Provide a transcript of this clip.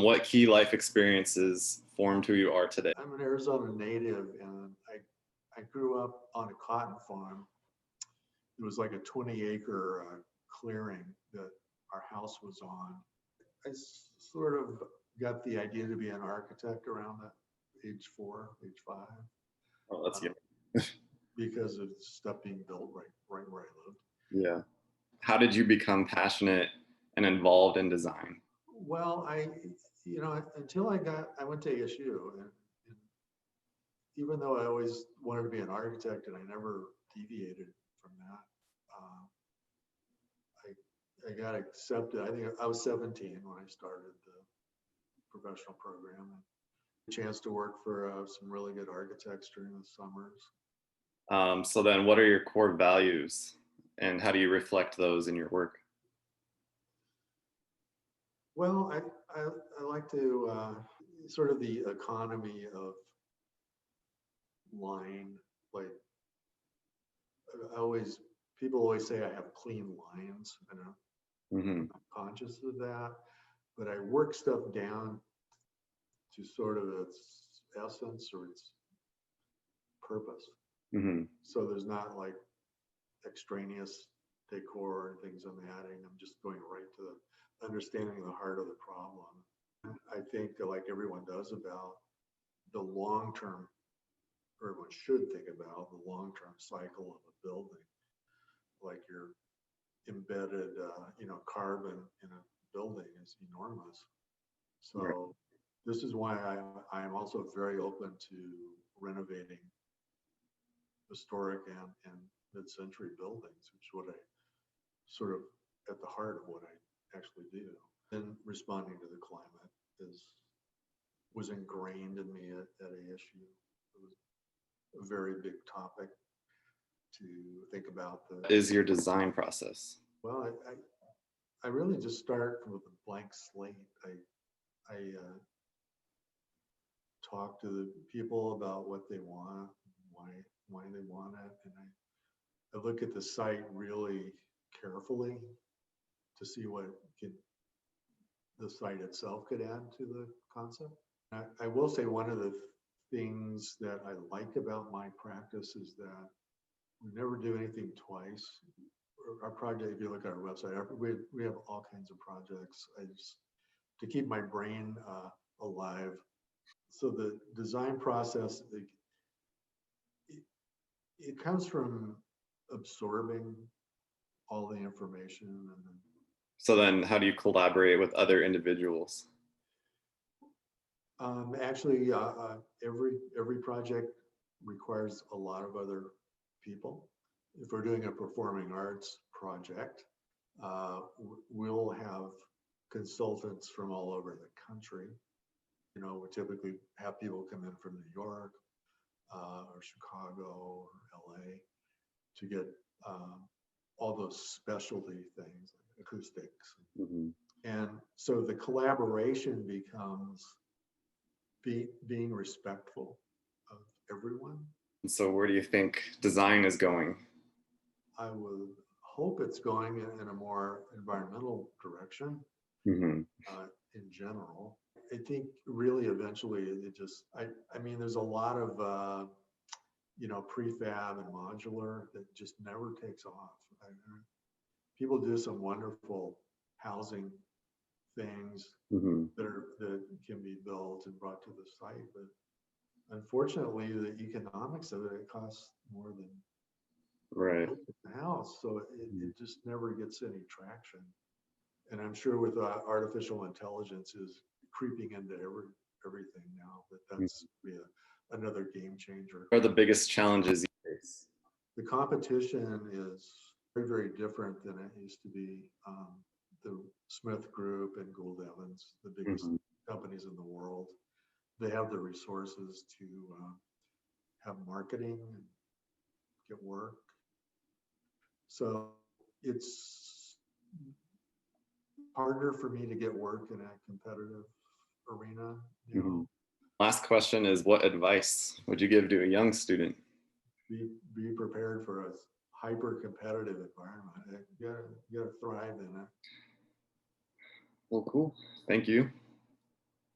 What key life experiences formed who you are today? I'm an Arizona native, and I grew up on a cotton farm. It was like a 20-acre clearing that our house was on. Sort of got the idea to be an architect around that age 4, age 5, Oh, that's young. because of stuff being built right where I lived. Yeah. How did you become passionate and involved in design? Well, until I went to ASU, and even though I always wanted to be an architect and I never deviated from that, I got accepted. I think I was 17 when I started the professional program. And a chance to work for some really good architects during the summers. So then what are your core values and how do you reflect those in your work? Well, I like to sort of the economy of line. Like people always say I have clean lines, and I'm conscious of that, but I work stuff down to sort of its essence or its purpose. So there's not like extraneous decor and things I'm adding. I'm just going right to the understanding the heart of the problem. I think like everyone does about the long-term, everyone should think about the long-term cycle of a building, like your embedded, carbon in a building is enormous. So this is why I am also very open to renovating historic and mid-century buildings, which is what I sort of at the heart of what I actually do. And responding to the climate was ingrained in me at ASU. It was a very big topic to think about. Is your design process? Well, I really just start with a blank slate. I talk to the people about what they want, why they want it, and I look at the site really carefully to see what the site itself could add to the concept. I will say one of the things that I like about my practice is that we never do anything twice. Our project, if you look at our website, we have all kinds of projects. To keep my brain alive. So the design process, it comes from absorbing all the information. And so then how do you collaborate with other individuals? Actually, every project requires a lot of other people. If we're doing a performing arts project, we'll have consultants from all over the country. We typically have people come in from New York or Chicago or LA to get all those specialty things like acoustics. And so the collaboration becomes being respectful of everyone. So where do you think design is going? I would hope it's going in a more environmental direction in general. I think really eventually there's a lot of prefab and modular that just never takes off. People do some wonderful housing things that can be built and brought to the site, but unfortunately the economics of it costs more than the house, so it just never gets any traction. And I'm sure with artificial intelligence is creeping into everything now, that's be another game changer. What are the biggest challenges you face? The competition is very, very different than it used to be. The Smith Group and Gould Evans, the biggest companies in the world, they have the resources to have marketing and get work. So it's harder for me to get work in a competitive arena. Last question is, what advice would you give to a young student? Be prepared for a hyper competitive environment. You gotta thrive in it. Well, cool. Thank you.